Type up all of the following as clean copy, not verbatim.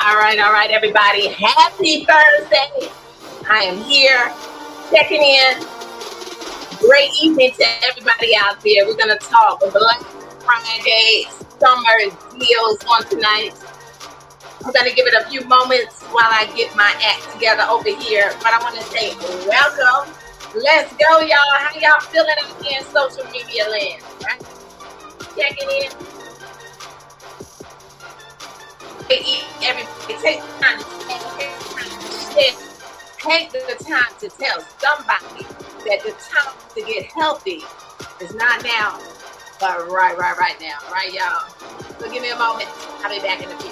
All right, everybody. Happy Thursday. I am here checking in. Great evening to everybody out there. We're going to talk Black Friday summer deals on tonight. I'm going to give it a few moments while I get my act together over here. But I want to say welcome. Let's go, y'all. How y'all feeling out here in social media land? Right? Checking in. Everybody, take the time to share. Take the time to tell somebody that the time to get healthy is not now, but right now. Right, y'all? So give me a moment. I'll be back in a few.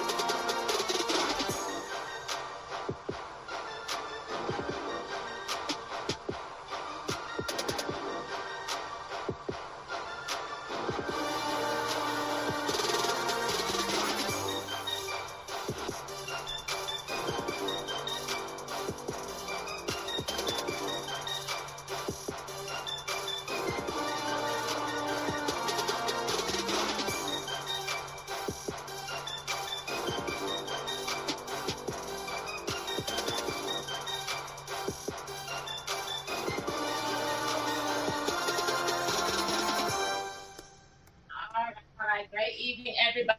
All right. Great evening, everybody.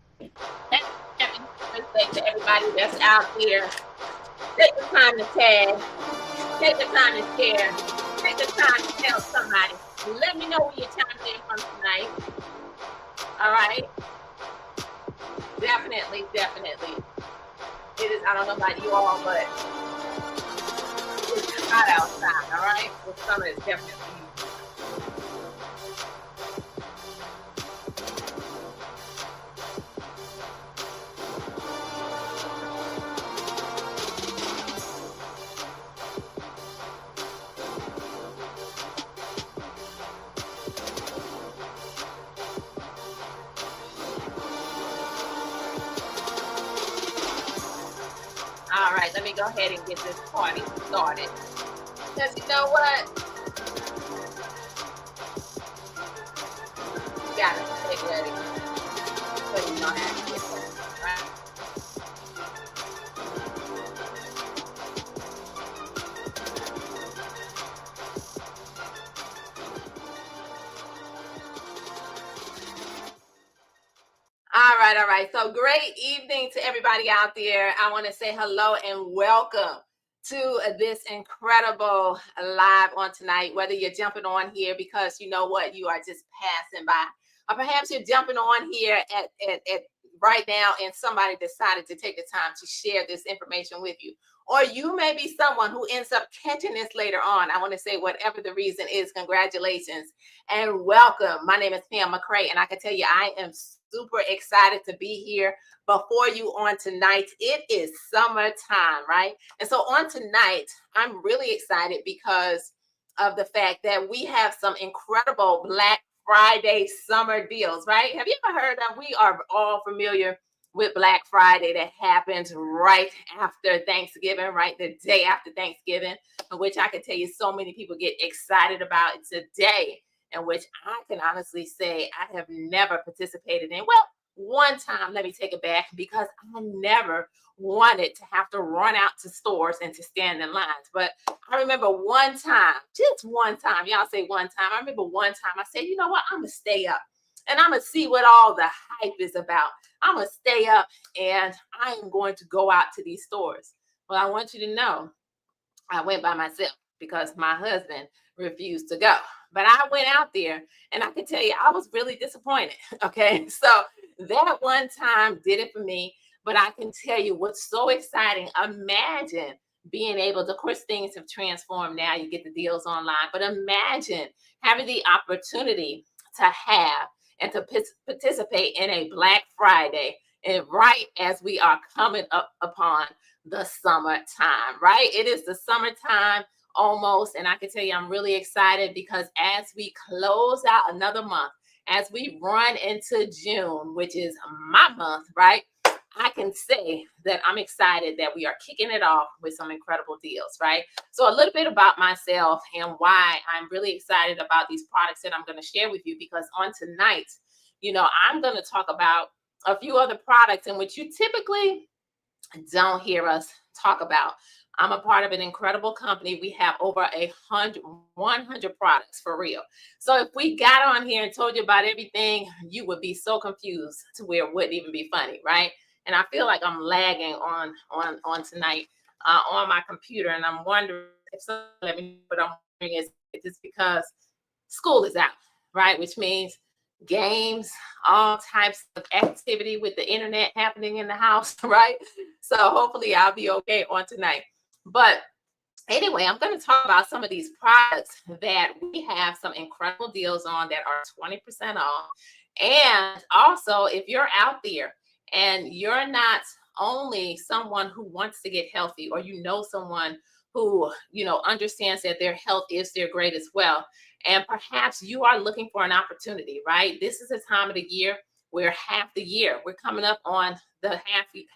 Happy Thursday to everybody that's out there. Take the time to tag. Take the time to share. Take the time to tell somebody. Let me know where you're chiming in from tonight. All right. Definitely. It is, I don't know about you all, but it's hot outside, all right? The summer is definitely all right, let me go ahead and get this party started. Because you know what? You gotta stay ready. So you know how to get ready, right? All right. So great evening to everybody out there. I want to say hello and welcome to this incredible live on tonight, whether you're jumping on here because you know what, you are just passing by, or perhaps you're jumping on here at right now and somebody decided to take the time to share this information with you. Or you may be someone who ends up catching this later on. I want to say, whatever the reason is, congratulations and welcome. My name is Pam McCray, and I can tell you I am super excited to be here before you on tonight. It is summertime, right? And so on tonight, I'm really excited because of the fact that we have some incredible Black Friday summer deals, right? Have you ever heard of? We are all familiar with Black Friday that happens right after Thanksgiving, right? The day after Thanksgiving, which I can tell you so many people get excited about today, in which I can honestly say I have never participated in. Well, one time, let me take it back, because I never wanted to have to run out to stores and to stand in lines. But I remember one time, just one time, y'all say one time. I remember one time I said, you know what, I'm going to stay up and I'm going to see what all the hype is about. I'm going to stay up and I am going to go out to these stores. Well, I want you to know I went by myself because my husband refused to go. But I went out there and I can tell you, I was really disappointed. Okay. So that one time did it for me. But I can tell you what's so exciting. Imagine being able to, of course, things have transformed now. You get the deals online, but imagine having the opportunity to have and to participate in a Black Friday. And right as we are coming up upon the summertime, right? It is the summertime almost. And I can tell you, I'm really excited because as we close out another month, as we run into June, which is my month, right? I can say that I'm excited that we are kicking it off with some incredible deals, right? So a little bit about myself and why I'm really excited about these products that I'm going to share with you, because on tonight, I'm going to talk about a few other products in which you typically don't hear us talk about. I'm a part of an incredible company. We have over 100 products for real. So if we got on here and told you about everything, you would be so confused to where it wouldn't even be funny, right? And I feel like I'm lagging on tonight on my computer, and I'm wondering if someone let me know what I'm wondering is it's because school is out, right? Which means games, all types of activity with the internet happening in the house, right? So hopefully I'll be okay on tonight. But anyway, I'm going to talk about some of these products that we have some incredible deals on that are 20% off. And also, if you're out there and you're not only someone who wants to get healthy, or you know someone who, understands that their health is their greatest wealth, and perhaps you are looking for an opportunity, right? This is a time of the year where half the year, we're coming up on the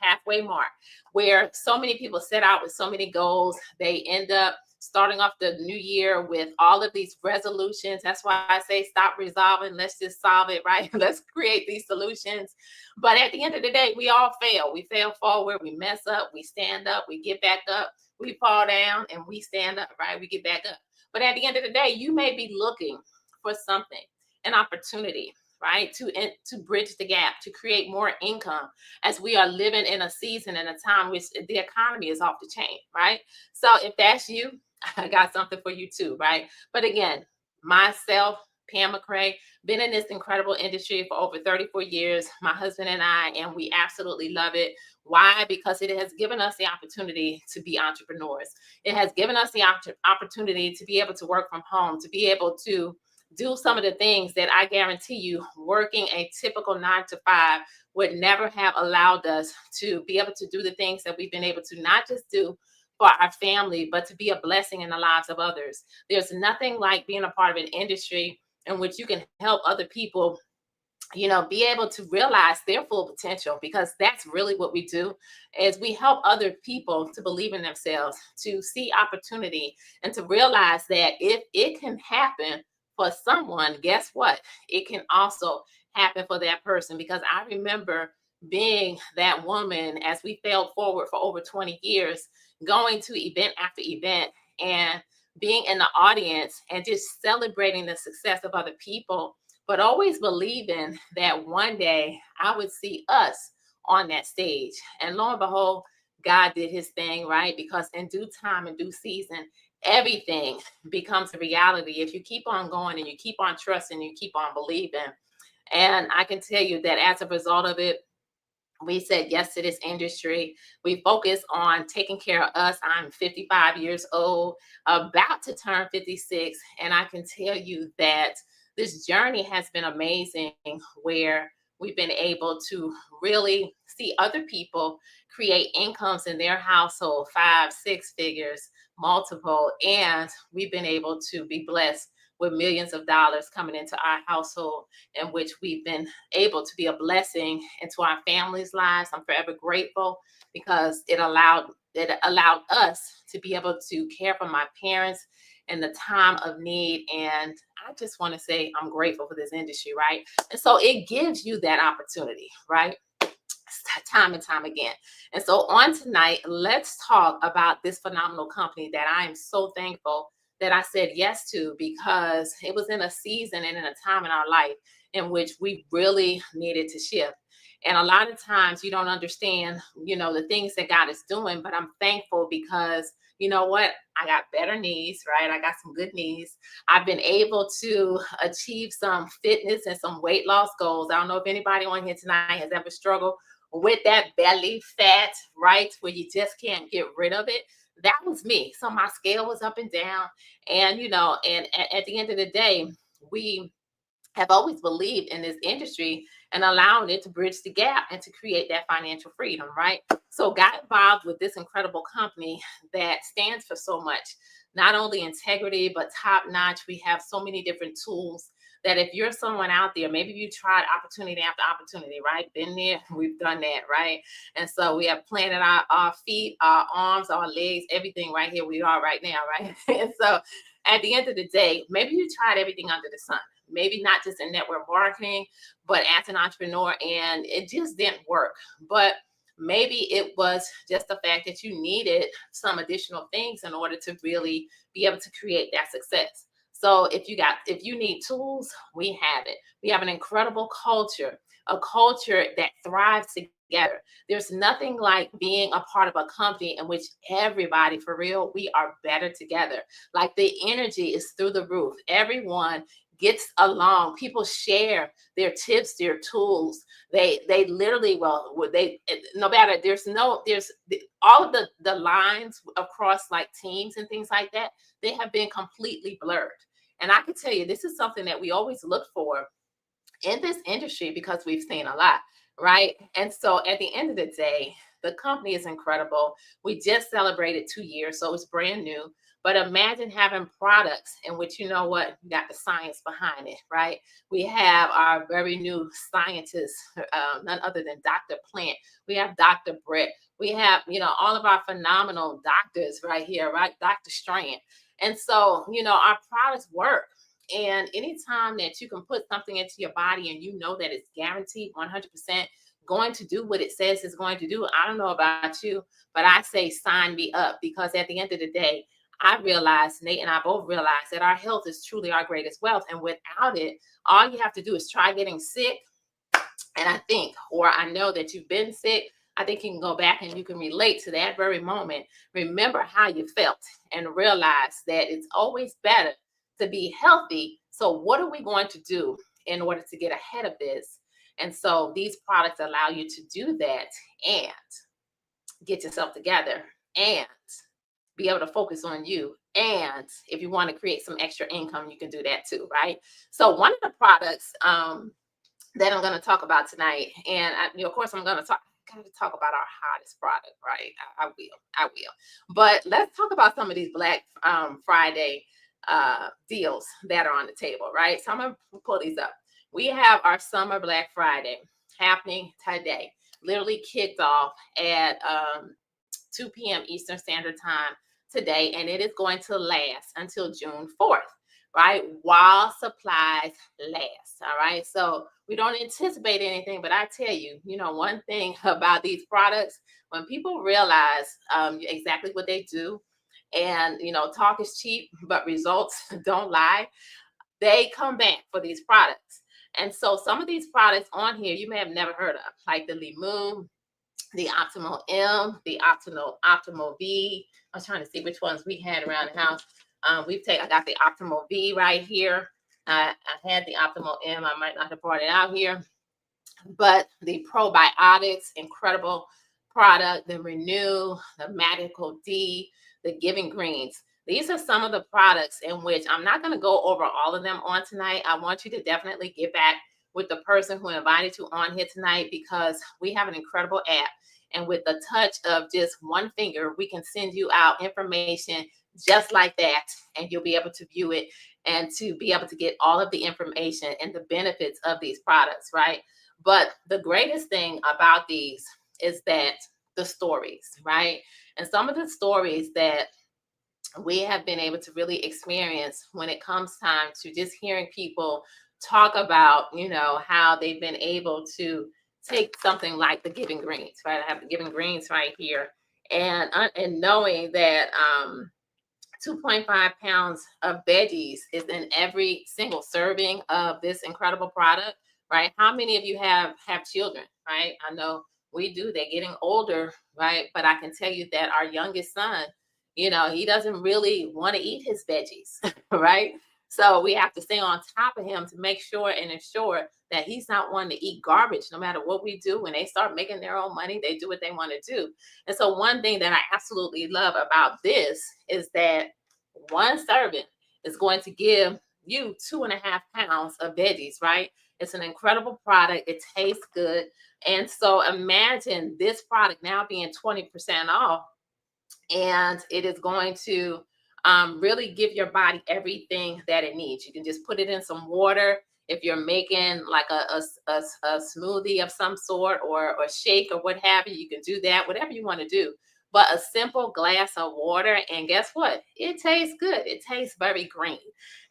halfway mark, where so many people set out with so many goals. They end up starting off the new year with all of these resolutions. That's why I say stop resolving. Let's just solve it, right? Let's create these solutions. But at the end of the day, we all fail. We fail forward. We mess up. We stand up. We get back up. We fall down and we stand up, right? We get back up. But at the end of the day, you may be looking for something, an opportunity, right? To bridge the gap, to create more income, as we are living in a season and a time which the economy is off the chain, right? So if that's you, I got something for you too, right? But again, myself, Pam McCray, been in this incredible industry for over 34 years, my husband and I, and we absolutely love it. Why? Because it has given us the opportunity to be entrepreneurs. It has given us the opportunity to be able to work from home, to be able to do some of the things that I guarantee you working a typical 9 to 5 would never have allowed us to be able to do the things that we've been able to not just do for our family, but to be a blessing in the lives of others. There's nothing like being a part of an industry in which you can help other people, be able to realize their full potential, because that's really what we do is we help other people to believe in themselves, to see opportunity, and to realize that if it can happen for someone, guess what? It can also happen for that person. Because I remember being that woman as we failed forward for over 20 years, going to event after event and being in the audience and just celebrating the success of other people, but always believing that one day I would see us on that stage. And lo and behold, God did his thing, right? Because in due time and due season, everything becomes a reality if you keep on going and you keep on trusting, you keep on believing. And I can tell you that as a result of it, we said yes to this industry. We focus on taking care of us. I'm 55 years old, about to turn 56. And I can tell you that this journey has been amazing, where we've been able to really see other people create incomes in their household, 5, 6 figures, multiple. And we've been able to be blessed with millions of dollars coming into our household, in which we've been able to be a blessing into our families' lives. I'm forever grateful because it allowed us to be able to care for my parents in the time of need. And I just want to say I'm grateful for this industry, right? And so it gives you that opportunity, right? Time and time again. And so on tonight, let's talk about this phenomenal company that I am so thankful that I said yes to, because it was in a season and in a time in our life in which we really needed to shift. And a lot of times you don't understand, the things that God is doing, but I'm thankful because you know what? I got better knees, right? I got some good knees. I've been able to achieve some fitness and some weight loss goals. I don't know if anybody on here tonight has ever struggled with that belly fat, right? Where you just can't get rid of it. That was me. So my scale was up and down. And, and at the end of the day, we have always believed in this industry and allowing it to bridge the gap and to create that financial freedom, right? So got involved with this incredible company that stands for so much, not only integrity, but top notch. We have so many different tools that if you're someone out there, maybe you tried opportunity after opportunity, right? Been there, we've done that, right? And so we have planted our feet, our arms, our legs, everything right here we are right now, right? And so at the end of the day, maybe you tried everything under the sun, maybe not just in network marketing, but as an entrepreneur, and it just didn't work. But Maybe it was just the fact that you needed some additional things in order to really be able to create that success. So if you need tools, we have it. We have an incredible culture, a culture that thrives together. There's nothing like being a part of a company in which everybody, for real, we are better together. Like the energy is through the roof. Everyone gets along. People share their tips, their tools. They literally, well, they, no matter, all of the lines across like teams and things like that, they have been completely blurred. And I can tell you, this is something that we always look for in this industry because we've seen a lot, right? And so at the end of the day, the company is incredible. We just celebrated 2 years, so it's brand new. But imagine having products in which, you know what, you got the science behind it, right? We have our very new scientists, none other than Dr. Plant. We have Dr. Brett. We have, all of our phenomenal doctors right here, right? Dr. Strand. And so, our products work. And anytime that you can put something into your body and you know that it's guaranteed 100% going to do what it says it's going to do, I don't know about you, but I say sign me up, because at the end of the day, I realize, Nate and I both realize, that our health is truly our greatest wealth. And without it, all you have to do is try getting sick. And I know that you've been sick. I think you can go back and you can relate to that very moment. Remember how you felt and realize that it's always better to be healthy. So, what are we going to do in order to get ahead of this? And so, these products allow you to do that and get yourself together and be able to focus on you. And if you want to create some extra income, you can do that too, right? So, one of the products that I'm going to talk about tonight, and of course, I'm going to talk about our hottest product, right? I will. But let's talk about some of these Black Friday deals that are on the table, right? So I'm going to pull these up. We have our summer Black Friday happening today. Literally kicked off at 2 p.m. Eastern Standard Time today, and it is going to last until June 4th, right? While supplies last, all right? So we don't anticipate anything, but I tell you, one thing about these products, when people realize exactly what they do, and talk is cheap, but results don't lie, they come back for these products. And so some of these products on here you may have never heard of, like the Limu, the Optimal M, the Optimal V. I was trying to see which ones we had around the house. I got the Optimal V right here. I had the Optimal M. I might not have brought it out here, but the probiotics, incredible product. The Renew, the Medical D, the Giving Greens. These are some of the products in which I'm not going to go over all of them on tonight. I want you to definitely get back with the person who invited you on here tonight, because we have an incredible app. And with the touch of just one finger, we can send you out information just like that. And you'll be able to view it and to be able to get all of the information and the benefits of these products, right? But the greatest thing about these is that the stories, right? And some of the stories that we have been able to really experience when it comes time to just hearing people talk about, how they've been able to take something like the Giving Greens, right? I have the Giving Greens right here. And knowing that 2.5 pounds of veggies is in every single serving of this incredible product, right? How many of you have children, right? I know we do. They're getting older, right? But I can tell you that our youngest son, he doesn't really want to eat his veggies, right? So we have to stay on top of him to make sure and ensure that he's not one to eat garbage. No matter what we do, when they start making their own money, they do what they want to do. And so one thing that I absolutely love about this is that one serving is going to give you 2.5 pounds of veggies, right? It's an incredible product. It tastes good. And so imagine this product now being 20% off, and it is going to really give your body everything that it needs. You can just put it in some water. If you're making like a smoothie of some sort, or shake or what have you, you can do that, whatever you want to do. But a simple glass of water, and guess what? It tastes good. It tastes very green.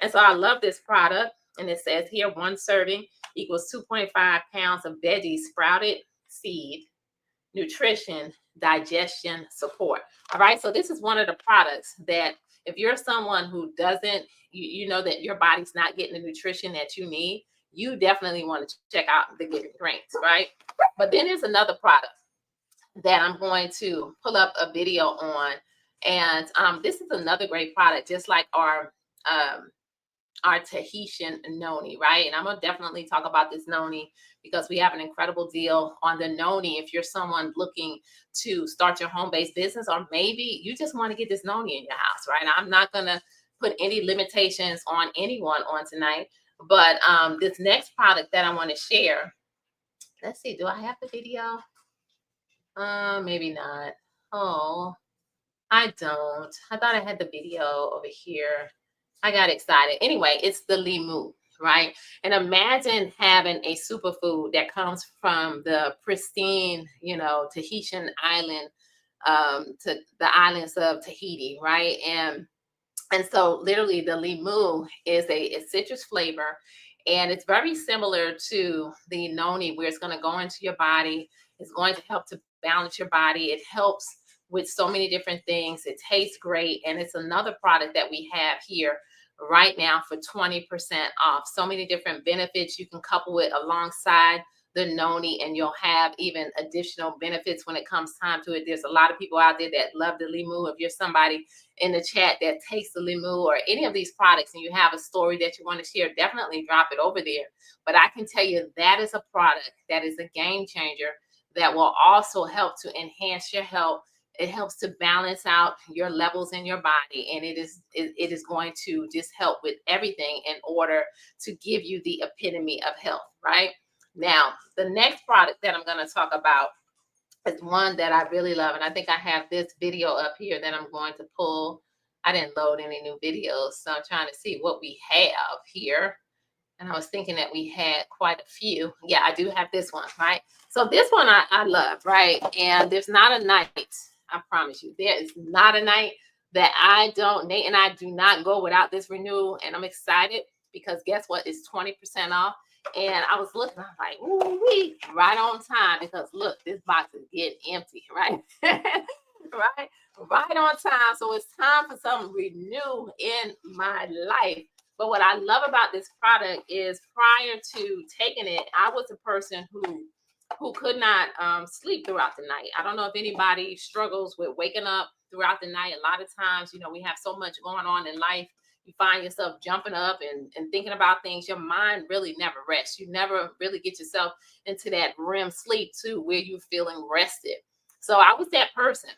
And so I love this product. And it says here, one serving equals 2.5 pounds of veggies, sprouted seed, nutrition, digestion support. All right. So this is one of the products that if you're someone who doesn't, you know that your body's not getting the nutrition that you need, you definitely want to check out the Giving Greens, right? But then there's another product that I'm going to pull up a video on. And this is another great product, just like our Tahitian noni, right? And I'm gonna definitely talk about this noni because we have an incredible deal on the noni. If you're someone looking to start your home-based business, or maybe you just want to get this noni in your house, right? I'm not gonna put any limitations on anyone on tonight, but this next product that I want to share. Let's see, do I have the video? Maybe not. Oh, I don't. I thought I had the video over here. I got excited. Anyway, it's the limu, right? And imagine having a superfood that comes from the pristine, Tahitian island, to the islands of Tahiti, right? And so literally the limu is a citrus flavor, and it's very similar to the noni, where it's going to go into your body. It's going to help to balance your body. It helps with so many different things. It tastes great. And it's another product that we have here right now for 20% off. So many different benefits you can couple it alongside the noni, and you'll have even additional benefits when it comes time to it. There's a lot of people out there that love the limu. If you're somebody in the chat that takes the limu or any of these products and you have a story that you want to share, definitely drop it over there. But I can tell you that is a product that is a game changer that will also help to enhance your health. It helps to balance out your levels in your body, and it is going to just help with everything in order to give you the epitome of health, right? Now, the next product that I'm going to talk about is one that I really love, and I think I have this video up here that I'm going to pull. I didn't load any new videos, so I'm trying to see what we have here. And I was thinking that we had quite a few. Yeah, I do have this one, right? So this one I love, right? And there's not a night, I promise you, there is not a night that I don't, Nate and I do not go without this renewal. And I'm excited because guess what? It's 20% off. And I was looking, I'm like, ooh, we right on time, because look, this box is getting empty, right? right on time. So it's time for some renew in my life. But what I love about this product is prior to taking it, I was a person who could not sleep throughout the night. I don't know if anybody struggles with waking up throughout the night. A lot of times, we have so much going on in life. You find yourself jumping up and thinking about things. Your mind really never rests. You never really get yourself into that REM sleep too, where you're feeling rested. So I was that person.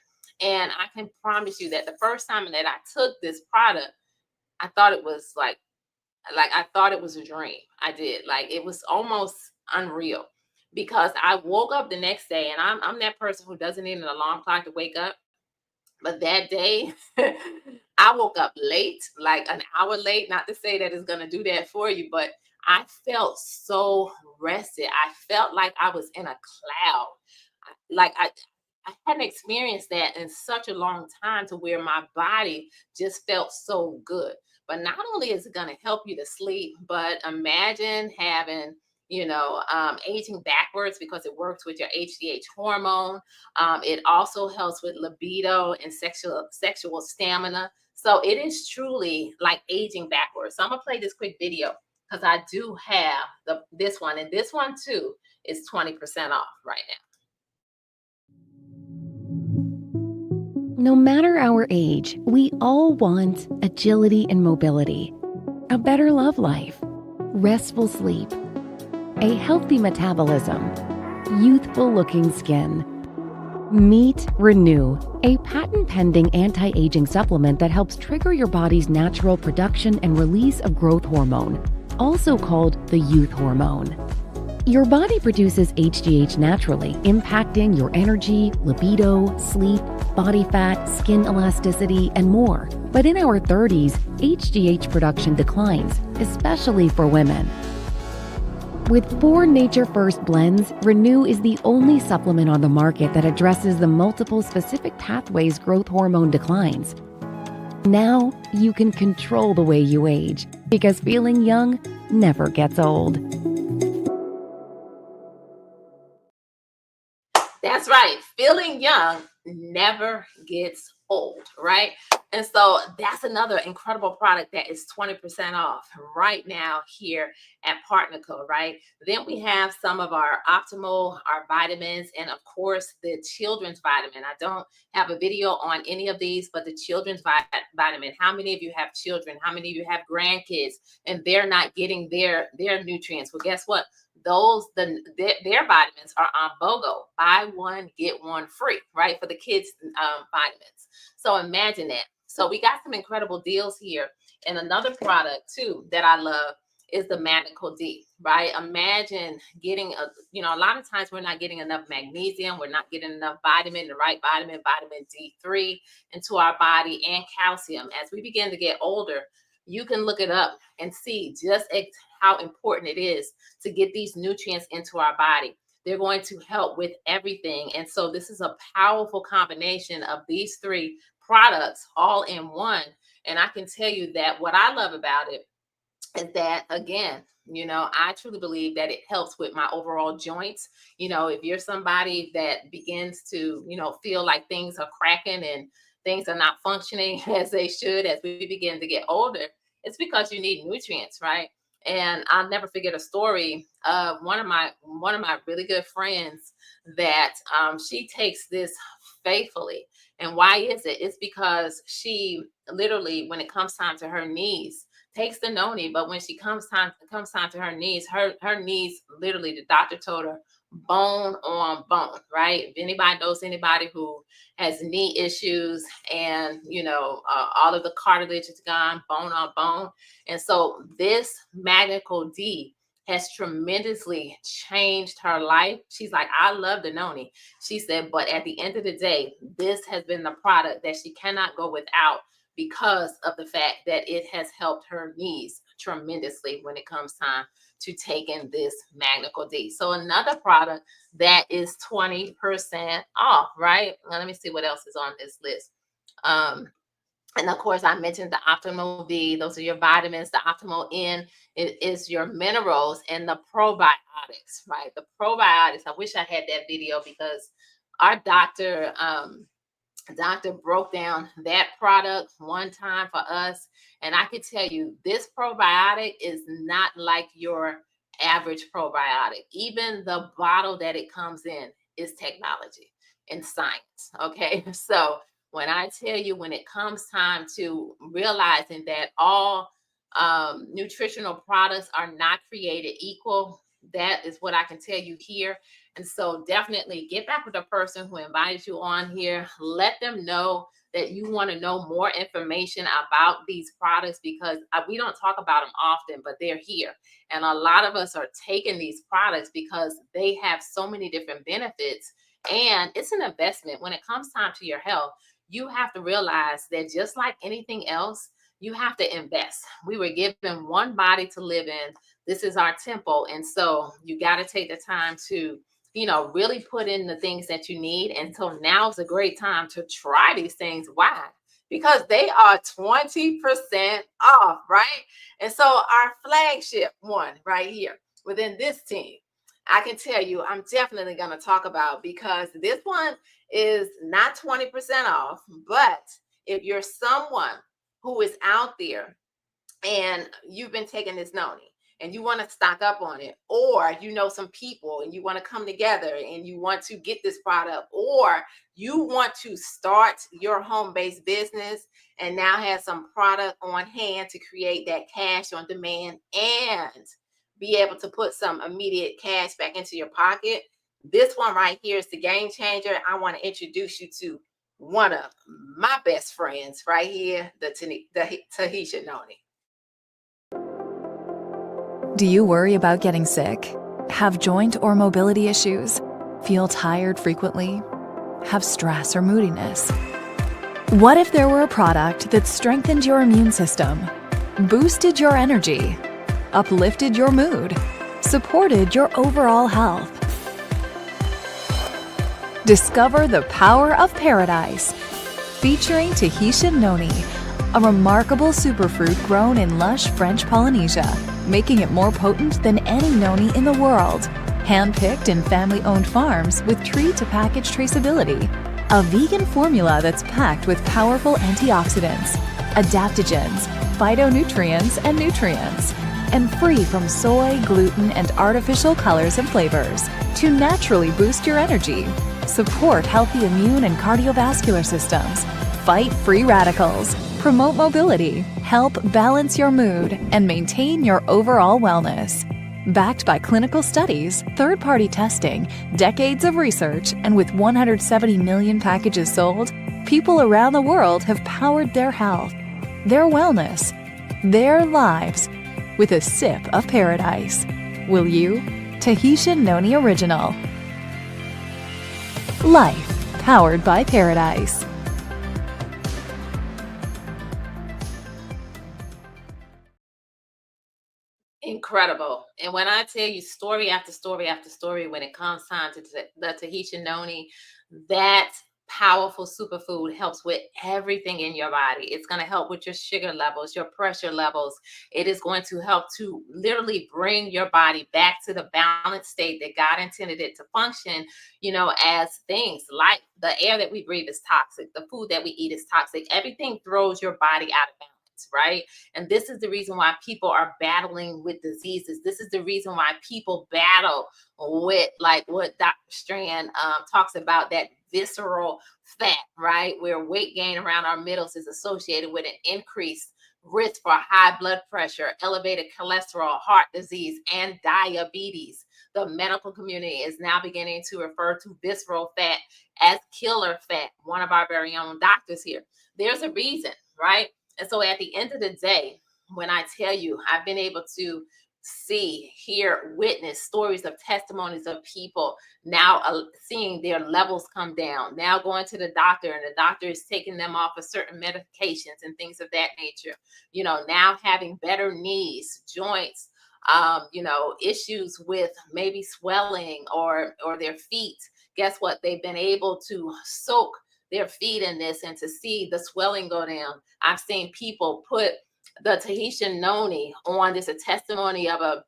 And I can promise you that the first time that I took this product, I thought it was like I thought it was a dream. I did. Like, it was almost unreal, because I woke up the next day, and I'm that person who doesn't need an alarm clock to wake up. But that day, I woke up late, like an hour late. Not to say that it's going to do that for you, but I felt so rested. I felt like I was in a cloud. Like I hadn't experienced that in such a long time, to where my body just felt so good. But not only is it going to help you to sleep, but imagine having aging backwards, because it works with your HGH hormone. It also helps with libido and sexual stamina. So it is truly like aging backwards. So I'm gonna play this quick video because I do have this one, and this one too is 20% off right now. No matter our age, we all want agility and mobility, a better love life, restful sleep, a healthy metabolism, youthful-looking skin. Meet Renew, a patent-pending anti-aging supplement that helps trigger your body's natural production and release of growth hormone, also called the youth hormone. Your body produces HGH naturally, impacting your energy, libido, sleep, body fat, skin elasticity, and more. But in our 30s, HGH production declines, especially for women. With 4 Nature First blends, Renew is the only supplement on the market that addresses the multiple specific pathways growth hormone declines. Now, you can control the way you age, because feeling young never gets old. That's right. Feeling young never gets old, right? And so that's another incredible product that is 20% off right now here at Partnerco, right? Then we have some of our optimal, our vitamins, and of course the children's vitamin. I don't have a video on any of these, but the children's vitamin. How many of you have children? How many of you have grandkids and they're not getting their nutrients? Well, guess what? Their vitamins are on BOGO, buy one get one free, right, for the kids vitamins. So imagine that. So we got some incredible deals here. And another product too that I love is the Magnical D, right? Imagine getting a lot of times we're not getting enough magnesium, we're not getting enough vitamin, the right vitamin D3 into our body, and calcium. As we begin to get older, you can look it up and see just how important it is to get these nutrients into our body. They're going to help with everything. And so this is a powerful combination of these three products all in one. And I can tell you that what I love about it is that, again, I truly believe that it helps with my overall joints. If you're somebody that begins to, feel like things are cracking and things are not functioning as they should as we begin to get older, it's because you need nutrients, right? And I'll never forget a story of one of my really good friends that she takes this faithfully. And why is it? It's because she literally, when it comes time to her knees, takes the noni, but when it comes time to her knees, her knees, literally, the doctor told her, bone on bone, right? If anybody knows anybody who has knee issues and all of the cartilage is gone, bone on bone. And so this Magnical D has tremendously changed her life. She's like, I love the noni. She said, but at the end of the day, this has been the product that she cannot go without because of the fact that it has helped her knees tremendously when it comes time to taking this Magnical D. So another product that is 20% off, right? Now, let me see what else is on this list. And of course, I mentioned the Optimal V. Those are your vitamins. The Optimal N, it is your minerals, and the probiotics, right? The probiotics. I wish I had that video because our doctor broke down that product one time for us. And I could tell you, this probiotic is not like your average probiotic. Even the bottle that it comes in is technology and science. Okay. So when I tell you, when it comes time to realizing that all nutritional products are not created equal, that is what I can tell you here. And so definitely get back with the person who invited you on here. Let them know that you want to know more information about these products, because we don't talk about them often, but they're here. And a lot of us are taking these products because they have so many different benefits, and it's an investment. When it comes time to your health, you have to realize that just like anything else, you have to invest. We were given one body to live in. This is our temple. And so you got to take the time to, really put in the things that you need. And so now is a great time to try these things. Why? Because they are 20% off, right? And so our flagship one right here within this team, I can tell you, I'm definitely going to talk about, because this one is not 20% off. But if you're someone who is out there and you've been taking this noni and you want to stock up on it, or some people and you want to come together and you want to get this product, or you want to start your home-based business and now have some product on hand to create that cash on demand and be able to put some immediate cash back into your pocket, this one right here is the game changer. I want to introduce you to one of my best friends right here, the Tahisha Noni. Do you worry about getting sick? Have joint or mobility issues? Feel tired frequently? Have stress or moodiness? What if there were a product that strengthened your immune system, boosted your energy, uplifted your mood, supported your overall health? Discover the power of paradise, featuring Tahitian Noni, a remarkable superfruit grown in lush French Polynesia, making it more potent than any noni in the world, Handpicked in family-owned farms with tree-to-package traceability. A vegan formula that's packed with powerful antioxidants, adaptogens, phytonutrients, and nutrients, and free from soy, gluten, and artificial colors and flavors to naturally boost your energy, support healthy immune and cardiovascular systems, fight free radicals, promote mobility, help balance your mood, and maintain your overall wellness. Backed by clinical studies, third-party testing, decades of research, and with 170 million packages sold, people around the world have powered their health, their wellness, their lives with a sip of paradise. Will you? Tahitian Noni Original. Life powered by paradise. Incredible. And when I tell you story after story after story, when it comes time to the Tahitian noni, that powerful superfood helps with everything in your body. It's going to help with your sugar levels, your pressure levels. It is going to help to literally bring your body back to the balanced state that God intended it to function, as things like the air that we breathe is toxic, the food that we eat is toxic. Everything throws your body out of balance. Right. And this is the reason why people are battling with diseases. This is the reason why people battle with, like what Dr. Strand talks about, that visceral fat, right? Where weight gain around our middles is associated with an increased risk for high blood pressure, elevated cholesterol, heart disease, and diabetes. The medical community is now beginning to refer to visceral fat as killer fat. One of our very own doctors here. There's a reason, right? And so at the end of the day, when I tell you, I've been able to see, hear, witness stories of testimonies of people now seeing their levels come down, now going to the doctor and the doctor is taking them off of certain medications and things of that nature, now having better knees, joints, issues with maybe swelling or their feet. Guess what? They've been able to soak their feet in this and to see the swelling go down. I've seen people put the Tahitian noni on. There's a testimony of a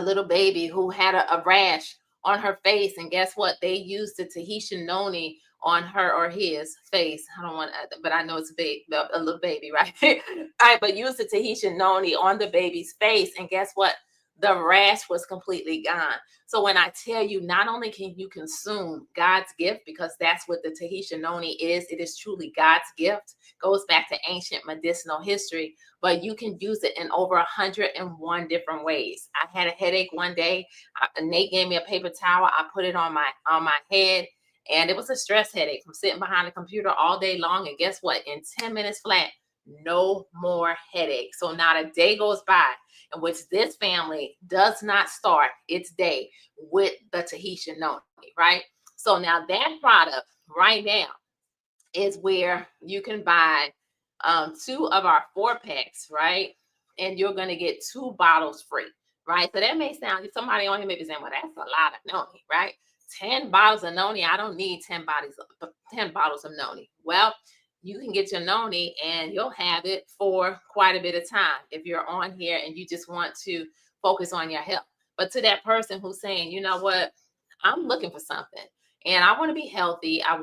little baby who had a rash on her face, and guess what? They used the Tahitian noni on her or his face. I don't want to, but I know it's a little baby, right? All right, but use the Tahitian noni on the baby's face, and guess what? The rash was completely gone. So when I tell you, not only can you consume God's gift, because that's what the Tahitian noni is, it is truly God's gift, goes back to ancient medicinal history, but you can use it in over 101 different ways. I had a headache one day. Nate gave me a paper towel. I put it on my head, and it was a stress headache from sitting behind the computer all day long. And guess what? In 10 minutes flat, no more headache. So not a day goes by in which this family does not start its day with the Tahitian noni, right? So now that product right now is where you can buy 2 of our 4-packs, right? And you're going to get 2 bottles free, right? So that may sound, somebody on here may be saying, well, that's a lot of noni, right? 10 bottles of noni. I don't need 10 bottles of noni. Well, you can get your noni and you'll have it for quite a bit of time if you're on here and you just want to focus on your health. But to that person who's saying, you know what, I'm looking for something and I want to be healthy. I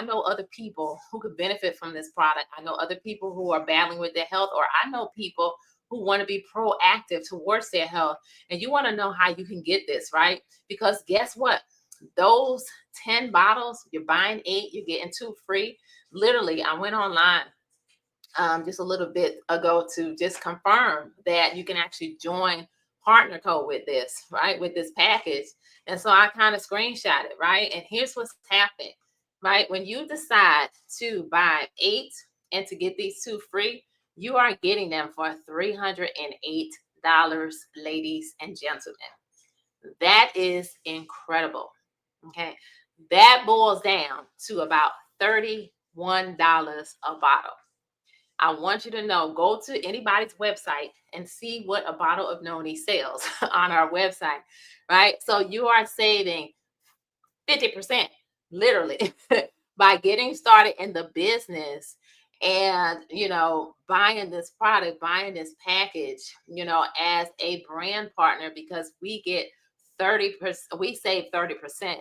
know other people who could benefit from this product. I know other people who are battling with their health, or I know people who want to be proactive towards their health. And you want to know how you can get this, right? Because guess what? Those 10 bottles, you're buying 8, you're getting 2 free. Literally, I went online just a little bit ago to just confirm that you can actually join partner code with this, right? With this package. And so I kind of screenshot it, right? And here's what's happening, right? When you decide to buy 8 and to get these 2 free, you are getting them for $308, ladies and gentlemen. That is incredible. Okay. That boils down to about $31 a bottle. I want you to know, go to anybody's website and see what a bottle of noni sells on our website, right? So you are saving 50%, literally, by getting started in the business and, buying this product, buying this package, as a brand partner, because we get 30%, we save 30%.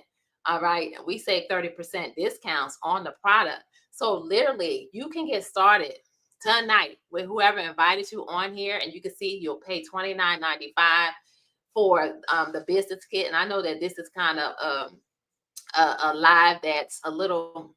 All right. We save 30% discounts on the product. So literally you can get started tonight with whoever invited you on here, and you can see you'll pay $29.95 for the business kit. And I know that this is kind of a live that's a little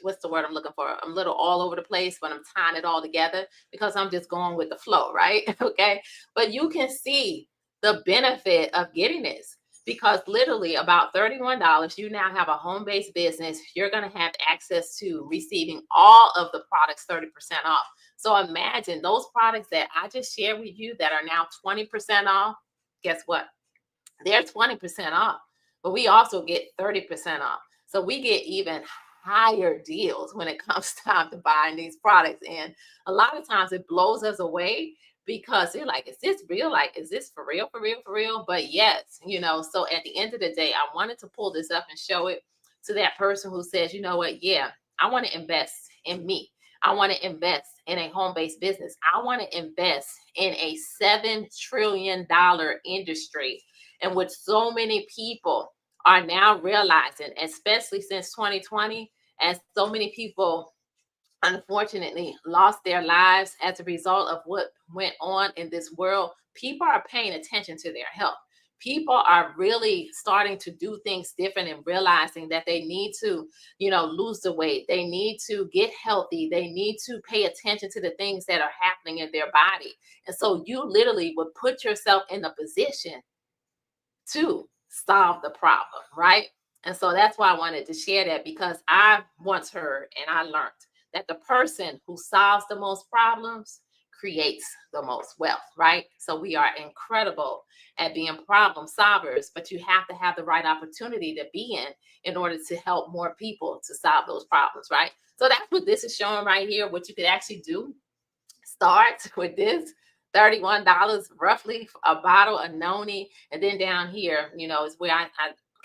what's the word I'm looking for? I'm a little all over the place, but I'm tying it all together because I'm just going with the flow, right? Okay. But you can see the benefit of getting this, because literally about $31, you now have a home-based business. You're going to have access to receiving all of the products 30% off. So imagine those products that I just shared with you that are now 20% off. Guess what? They're 20% off, but we also get 30% off. So we get even higher deals when it comes time to buying these products. And a lot of times it blows us away because they're like, is this real? Like, is this for real, for real, for real? But yes, so at the end of the day, I wanted to pull this up and show it to that person who says, you know what? Yeah, I want to invest in me. I want to invest in a home-based business. I want to invest in a $7 trillion industry in which so many people are now realizing, especially since 2020, as so many people unfortunately lost their lives as a result of what went on in this world. People are paying attention to their health. People are really starting to do things different and realizing that they need to, lose the weight. They need to get healthy. They need to pay attention to the things that are happening in their body. And so you literally would put yourself in a position to solve the problem, right? And so that's why I wanted to share that, because I once heard and I learned that the person who solves the most problems creates the most wealth, right? So we are incredible at being problem solvers, but you have to have the right opportunity to be in order to help more people to solve those problems, right? So that's what this is showing right here, what you could actually do. Start with this. $31 roughly a bottle of noni. And then down here, is where I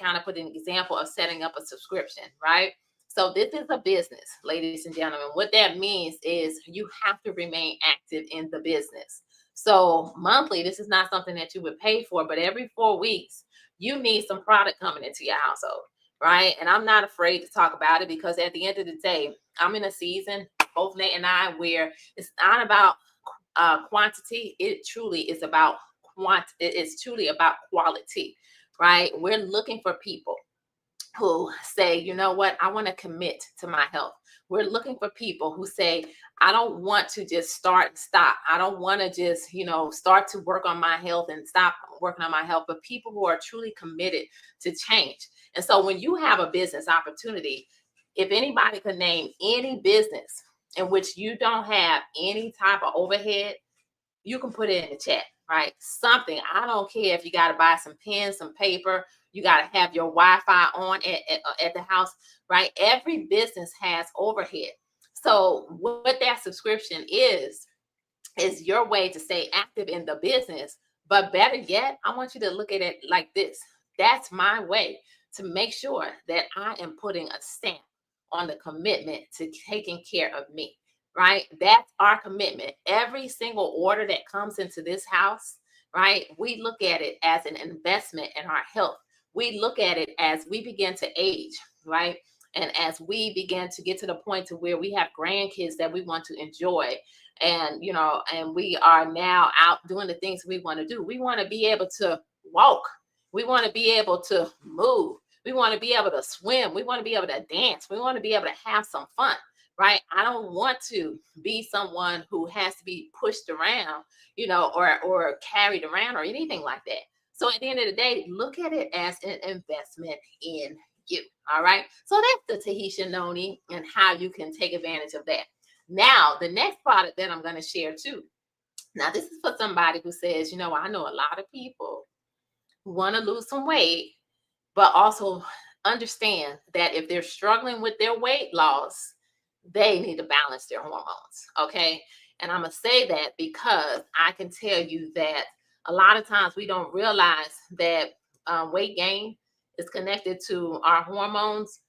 kind of put an example of setting up a subscription, right? So this is a business, ladies and gentlemen. What that means is you have to remain active in the business. So monthly, this is not something that you would pay for, but every 4 weeks, you need some product coming into your household, right? And I'm not afraid to talk about it, because at the end of the day, I'm in a season, both Nate and I, where it's not about quantity. It truly is about it's truly about quality, right? We're looking for people who say, you know what, I want to commit to my health. We're looking for people who say, I don't want to just start and stop. I don't want to just, start to work on my health and stop working on my health, but people who are truly committed to change. And so when you have a business opportunity, if anybody could name any business in which you don't have any type of overhead, you can put it in the chat, right? Something. I don't care if you got to buy some pens, some paper, you got to have your Wi-Fi on at the house, right? Every business has overhead. So what that subscription is your way to stay active in the business. But better yet, I want you to look at it like this. That's my way to make sure that I am putting a stamp on the commitment to taking care of me, right? That's our commitment. Every single order that comes into this house, right? We look at it as an investment in our health. We look at it as we begin to age, right? And as we begin to get to the point to where we have grandkids that we want to enjoy, and and we are now out doing the things we want to do. We want to be able to walk. We want to be able to move. We want to be able to swim. We want to be able to dance. We want to be able to have some fun, right? I don't want to be someone who has to be pushed around, or carried around or anything like that. So at the end of the day, look at it as an investment in you. All right. So that's the Tahitian Noni and how you can take advantage of that. Now, the next product that I'm going to share too. Now, this is for somebody who says, I know a lot of people who want to lose some weight, but also understand that if they're struggling with their weight loss, they need to balance their hormones. Okay. And I'm going to say that because I can tell you that a lot of times we don't realize that weight gain is connected to our hormones.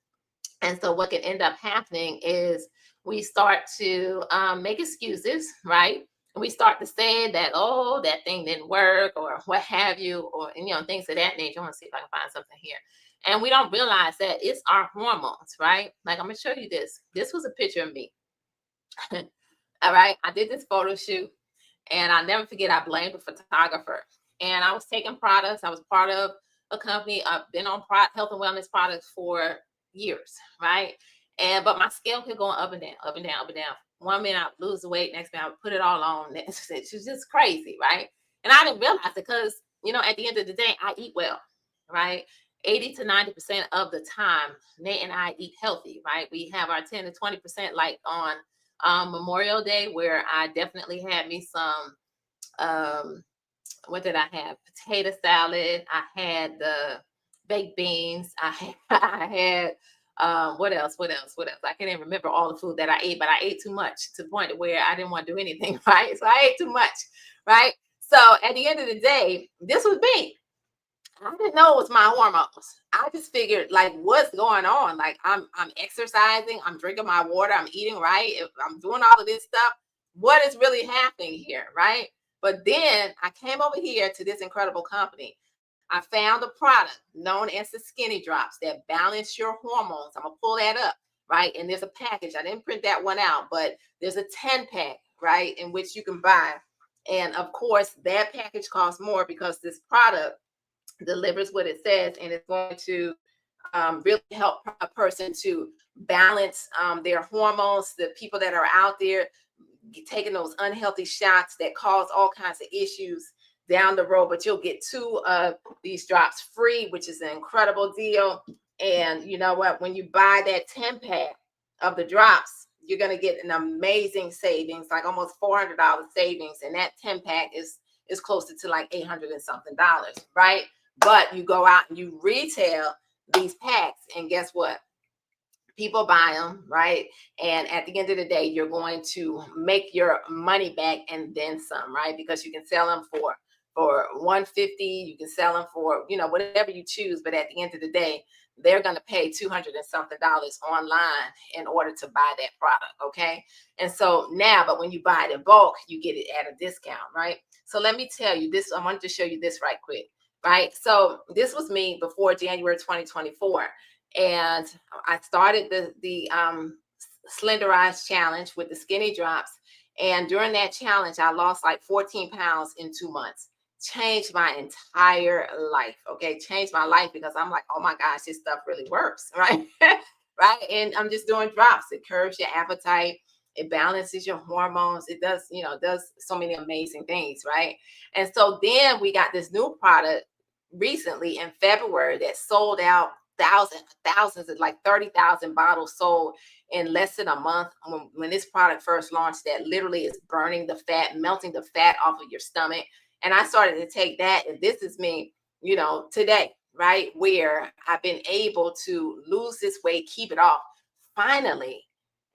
And so what can end up happening is we start to make excuses, right? we start to say that, oh, that thing didn't work or what have you, or, you know, things of that nature. I want to see if I can find something here. And we don't realize that it's our hormones, right? Like, I'm going to show you this. This was a picture of me. All right. I did this photo shoot, and I'll never forget, I blamed the photographer. And I was taking products. I was part of a company. I've been on health and wellness products for years, right? But my scale could go up and down, up and down, up and down. One minute I lose the weight, next minute I put it all on. It's just crazy, right? And I didn't realize it because, you know, at the end of the day, I eat well, right? 80 to 90% of the time, Nate and I eat healthy, right? We have our 10 to 20% like on Memorial Day, where I definitely had me some, what did I have? Potato salad. I had the baked beans. I had what else? I can't even remember all the food that I ate, but I ate too much to the point where I didn't want to do anything, right? So I ate too much, right? So at the end of the day, this was me. I didn't know it was my hormones. I just figured, like, what's going on? Like, I'm exercising, I'm drinking my water, I'm eating right, I'm doing all of this stuff. What is really happening here, right? But then I came over here to this incredible company. I found a product known as the Skinny Drops that balance your hormones. I'm gonna pull that up, right? And there's a package. I didn't print that one out, but there's a 10-pack, right, in which you can buy. And of course, that package costs more because this product delivers what it says, and it's going to really help a person to balance their hormones. The people that are out there taking those unhealthy shots that cause all kinds of issues down the road, but you'll get 2 of these drops free, which is an incredible deal. And you know what? When you buy that 10-pack of the drops, you're going to get an amazing savings, like almost $400 savings. And that 10-pack is closer to like $800 and something, right? But you go out and you retail these packs, and guess what? People buy them, right? And at the end of the day, you're going to make your money back and then some, right? Because you can sell them for $150, you can sell them for, you know, whatever you choose. But at the end of the day, they're going to pay $200 and something online in order to buy that product, okay? And so now, but when you buy it in bulk, you get it at a discount, right? So let me tell you this. I wanted to show you this right quick, right? So this was me before January 2024. And I started the Slenderize challenge with the Skinny Drops. And during that challenge, I lost like 14 pounds in 2 months. Changed my entire life. Okay. Changed my life because I'm like, oh my gosh, this stuff really works. Right. Right. And I'm just doing drops. It curbs your appetite. It balances your hormones. It does, you know, does so many amazing things. Right. And so then we got this new product recently in February that sold out thousands of like 30,000 bottles sold in less than a month. When this product first launched, that literally is burning the fat, melting the fat off of your stomach. And I started to take that, and this is me, you know, today, right, where I've been able to lose this weight, keep it off finally.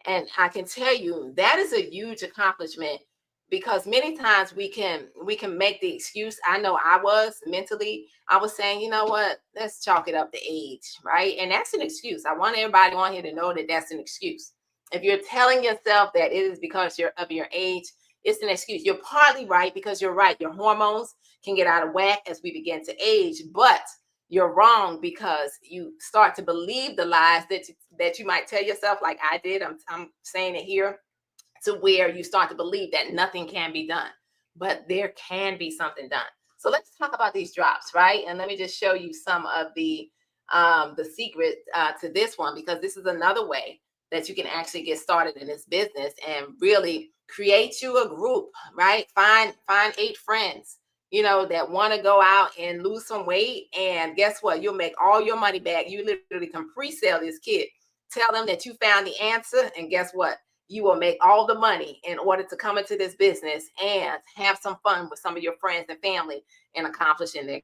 And I can tell you that is a huge accomplishment, because many times we can make the excuse. I know I was mentally, I was saying, you know what, let's chalk it up to age, right? And that's an excuse. I want everybody on here to know that that's an excuse. If you're telling yourself that it is because of your age, it's an excuse. You're partly right, because you're right. Your hormones can get out of whack as we begin to age, but you're wrong because you start to believe the lies that you might tell yourself, like I did. I'm saying it here, to where you start to believe that nothing can be done, but there can be something done. So let's talk about these drops, right? And let me just show you some of the secret to this one, because this is another way that you can actually get started in this business and really create you a group, right? Find 8 friends, you know, that want to go out and lose some weight. And guess what? You'll make all your money back. You literally can pre-sale this kit. Tell them that you found the answer. And guess what? You will make all the money in order to come into this business and have some fun with some of your friends and family and accomplishing it.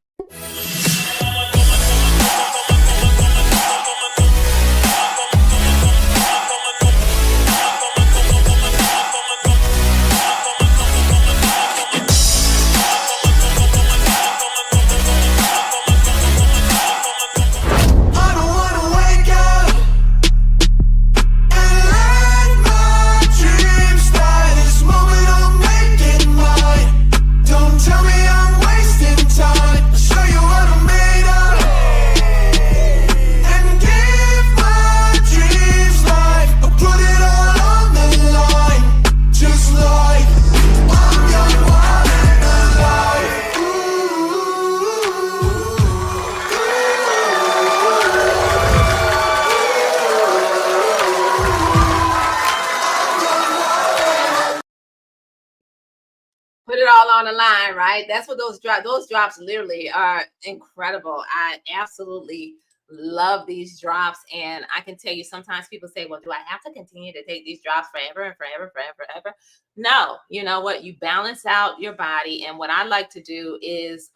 the line, right? That's what those drops literally are incredible. I absolutely love these drops. And I can tell you, sometimes people say, well, do I have to continue to take these drops forever and forever, forever, forever? No, you know what? You balance out your body. And what I like to do is,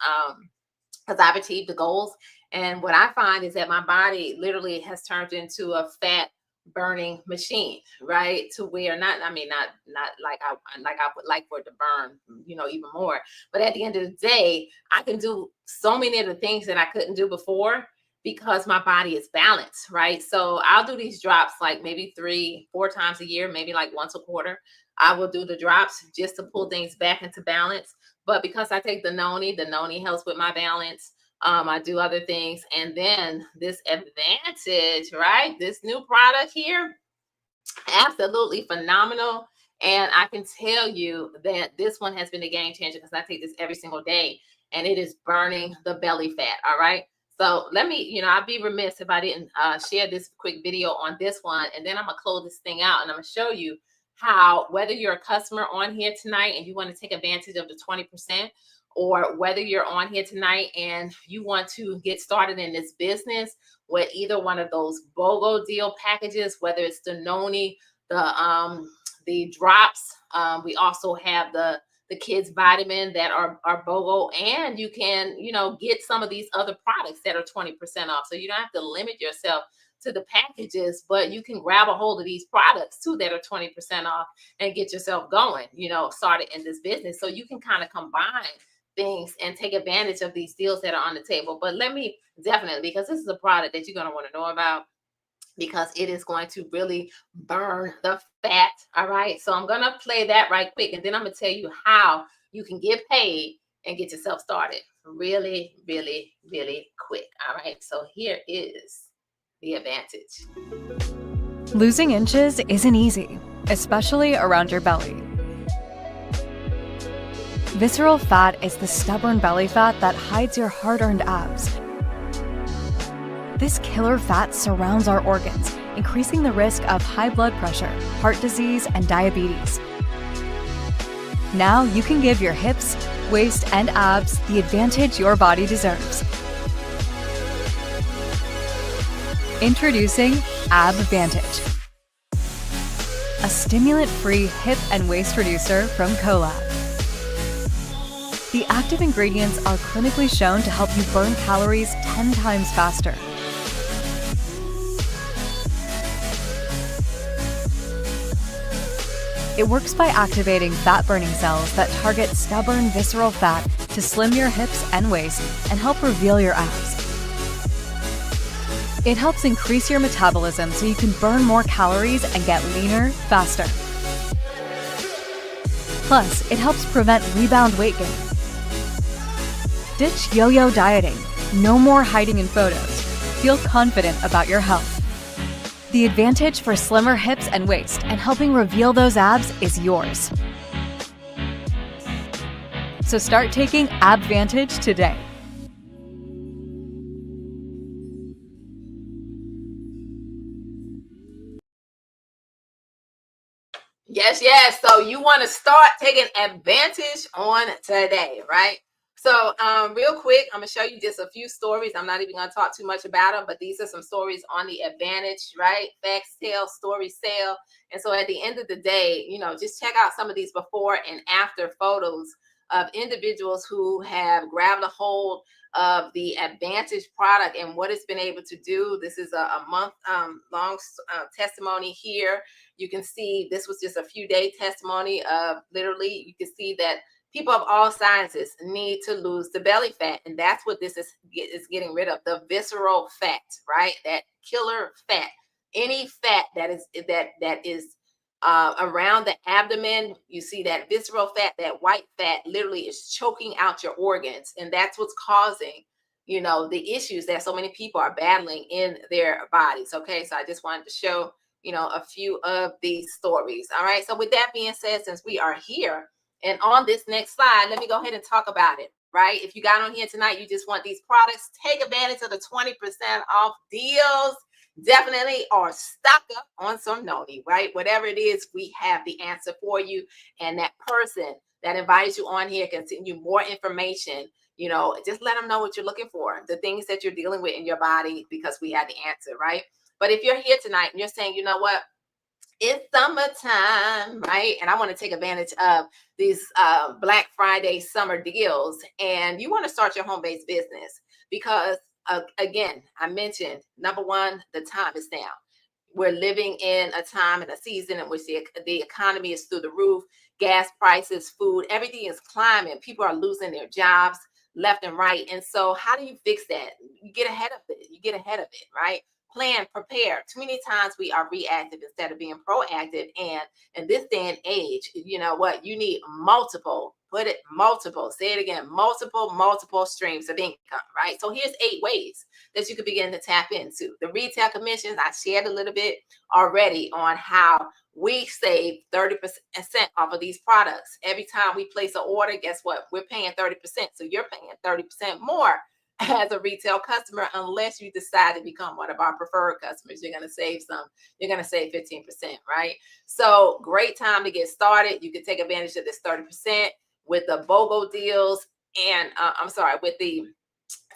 because I've achieved the goals. And what I find is that my body literally has turned into a fat burning machine, right? To where not like I would like for it to burn, even more. But at the end of the day, I can do so many of the things that I couldn't do before because my body is balanced, right? So I'll do these drops like maybe 3-4 times a year, maybe like once a quarter. I will do the drops just to pull things back into balance. But because I take the noni helps with my balance. I do other things. And then this advantage, right? This new product here, absolutely phenomenal. And I can tell you that this one has been a game changer because I take this every single day and it is burning the belly fat. All right. So let me, I'd be remiss if I didn't share this quick video on this one. And then I'm going to close this thing out and I'm going to show you how, whether you're a customer on here tonight and you want to take advantage of the 20%, or whether you're on here tonight and you want to get started in this business with either one of those BOGO deal packages, whether it's the noni, the drops. We also have the kids vitamin that are BOGO, and you can, get some of these other products that are 20% off. So you don't have to limit yourself to the packages, but you can grab a hold of these products too that are 20% off and get yourself going, started in this business. So you can kind of combine things and take advantage of these deals that are on the table. But let me definitely, because this is a product that you're going to want to know about, because it is going to really burn the fat. All right. So I'm going to play that right quick. And then I'm going to tell you how you can get paid and get yourself started really, really, really quick. All right. So here is the advantage. Losing inches isn't easy, especially around your belly. Visceral fat is the stubborn belly fat that hides your hard-earned abs. This killer fat surrounds our organs, increasing the risk of high blood pressure, heart disease, and diabetes. Now you can give your hips, waist, and abs the advantage your body deserves. Introducing AbVantage, a stimulant-free hip and waist reducer from Colab. The active ingredients are clinically shown to help you burn calories 10 times faster. It works by activating fat-burning cells that target stubborn visceral fat to slim your hips and waist and help reveal your abs. It helps increase your metabolism so you can burn more calories and get leaner faster. Plus, it helps prevent rebound weight gain. Ditch yo-yo dieting. No more hiding in photos. Feel confident about your health. The advantage for slimmer hips and waist and helping reveal those abs is yours. So start taking AbVantage today. Yes, yes. So you want to start taking advantage on today, right? So real quick, I'm going to show you just a few stories. I'm not even going to talk too much about them, but these are some stories on the advantage, right? Facts tell, stories sell. And so at the end of the day, just check out some of these before and after photos of individuals who have grabbed a hold of the advantage product and what it's been able to do. This is a month long testimony here. You can see this was just a few day testimony of literally, you can see that people of all sizes need to lose the belly fat. And that's what this is getting rid of, the visceral fat, right? That killer fat, any fat that is around the abdomen. You see that visceral fat, that white fat literally is choking out your organs. And that's what's causing, the issues that so many people are battling in their bodies. Okay. So I just wanted to show, a few of these stories. All right. So with that being said, since we are here, and on this next slide, let me go ahead and talk about it, right? If you got on here tonight, you just want these products, take advantage of the 20% off deals. definitely are stock up on some noni, right? Whatever it is, we have the answer for you. And that person that invites you on here can send you more information. Just let them know what you're looking for, the things that you're dealing with in your body, because we have the answer, right? But if you're here tonight and you're saying, you know what, it's summertime, right? And I want to take advantage of these Black Friday summer deals, and you want to start your home-based business because, again, I mentioned, number one, the time is now. We're living in a time and a season in which the economy is through the roof. Gas prices, food, everything is climbing. People are losing their jobs left and right. And so how do you fix that? You get ahead of it. You get ahead of it, right? Plan, prepare. Too many times we are reactive instead of being proactive. And in this day and age, you know what? You need multiple, say it again, multiple streams of income, right? So here's 8 ways that you could begin to tap into. The retail commissions, I shared a little bit already on how we save 30% off of these products. Every time we place an order, guess what? We're paying 30%. So you're paying 30% more as a retail customer, unless you decide to become one of our preferred customers. You're going to save some. You're going to save 15%, right? So great time to get started. You can take advantage of this 30% with the BOGO deals and with the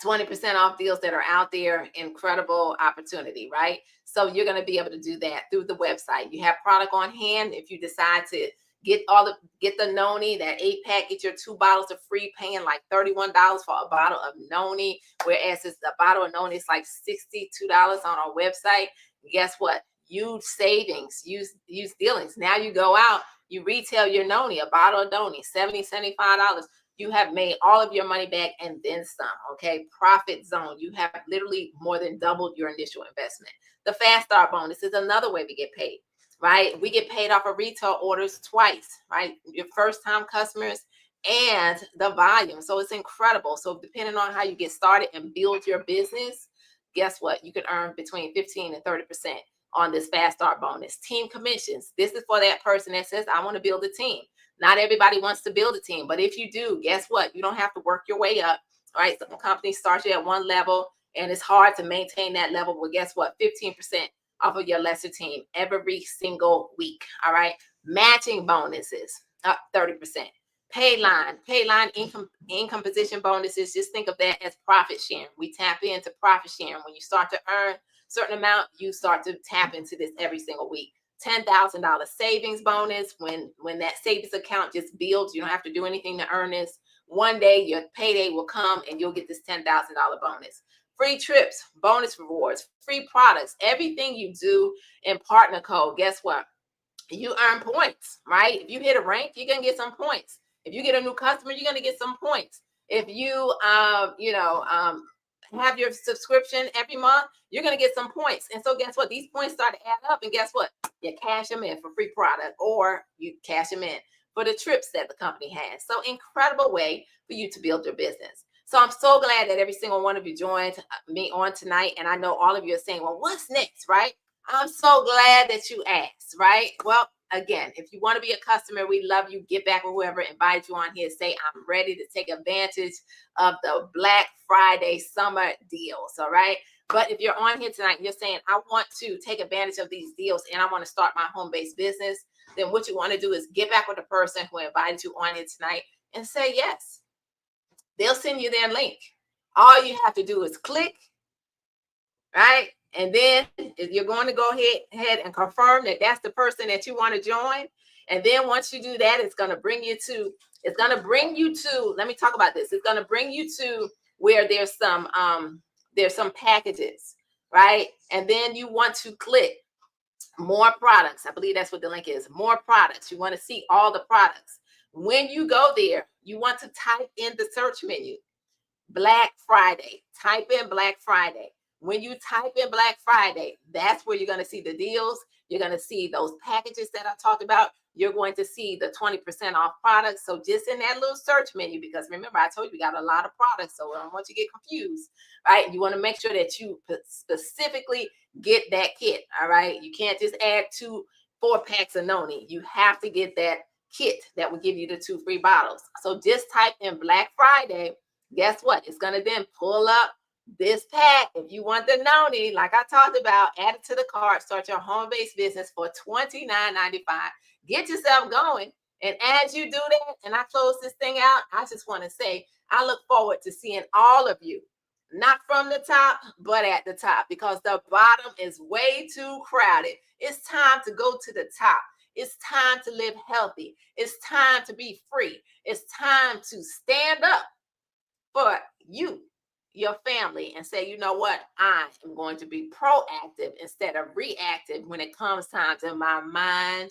20% off deals that are out there. Incredible opportunity, right? So you're going to be able to do that through the website. You have product on hand. If you decide to get the noni, that 8-pack, get your 2 bottles of free, paying like $31 for a bottle of noni, whereas it's a bottle of noni is like $62 on our website. Guess what? Huge savings, use dealings. Now you go out, you retail your noni, a bottle of noni, $70, $75. You have made all of your money back and then some, okay? Profit zone. You have literally more than doubled your initial investment. The Fast Start bonus is another way we get paid, right? We get paid off of retail orders twice, right? Your first time customers and the volume. So it's incredible. So depending on how you get started and build your business, guess what? You can earn between 15 and 30% on this Fast Start bonus. Team commissions. This is for that person that says, I want to build a team. Not everybody wants to build a team, but if you do, guess what? You don't have to work your way up, right? Some companies start you at one level and it's hard to maintain that level. Well, guess what? 15% off of your lesser team every single week, all right? Matching bonuses, up 30%. Payline income position bonuses, just think of that as profit sharing. We tap into profit sharing. When you start to earn a certain amount, you start to tap into this every single week. $10,000 savings bonus. When that savings account just builds, you don't have to do anything to earn this. One day your payday will come and you'll get this $10,000 bonus. Free trips, bonus rewards, free products. Everything you do in partner code, guess what? You earn points, right? If you hit a rank, you're gonna get some points. If you get a new customer, you're gonna get some points. If you have your subscription every month, you're going to get some points. And so guess what? These points start to add up. And guess what? You cash them in for free product, or you cash them in for the trips that the company has. So incredible way for you to build your business. So I'm so glad that every single one of you joined me on tonight. And I know all of you are saying, well, what's next, right? I'm so glad that you asked, right? Well, again, if you want to be a customer, we love you. Get back with whoever invited you on here. Say, I'm ready to take advantage of the Black Friday summer deals, all right? But if you're on here tonight and you're saying, I want to take advantage of these deals and I want to start my home-based business, then what you want to do is get back with the person who invited you on here tonight and say yes. They'll send you their link. All you have to do is click, right? And then you're going to go ahead and confirm that that's the person that you want to join. And then once you do that, it's going to bring you to, let me talk about this. It's going to bring you to where there's some packages, right? And then you want to click more products. I believe that's what the link is. More products. You want to see all the products. When you go there, you want to type in the search menu, Black Friday. Type in Black Friday. When you type in Black Friday, that's where you're going to see the deals. You're going to see those packages that I talked about. You're going to see the 20% off products. So just in that little search menu, because remember, I told you we got a lot of products, so I don't want you to get confused, right? You want to make sure that you specifically get that kit, all right? You can't just add 4 packs of noni. You have to get that kit that will give you the 2 free bottles. So just type in Black Friday. Guess what? It's going to then pull up This pack, if you want the noni, like I talked about, add it to the cart. Start your home-based business for $29.95. Get yourself going. And as you do that, and I close this thing out, I just want to say I look forward to seeing all of you, not from the top, but at the top, because the bottom is way too crowded. It's time to go to the top. It's time to live healthy. It's time to be free. It's time to stand up for you, your family, and say, you know what? I am going to be proactive instead of reactive when it comes time to my mind,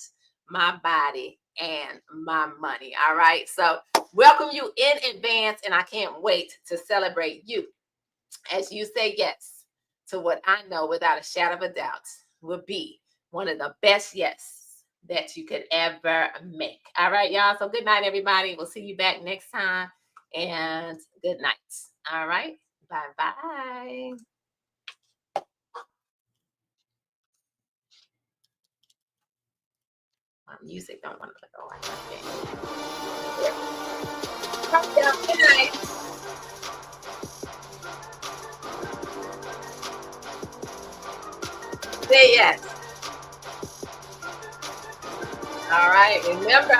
my body, and my money. All right. So welcome you in advance, and I can't wait to celebrate you as you say yes to what I know without a shadow of a doubt will be one of the best yes that you could ever make. All right, y'all. So good night, everybody. We'll see you back next time. And good night. All right. Bye-bye. My music don't want to go like that. Good night. Say yes. All right. Remember,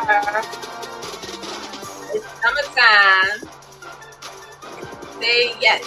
it's summertime. Say yes.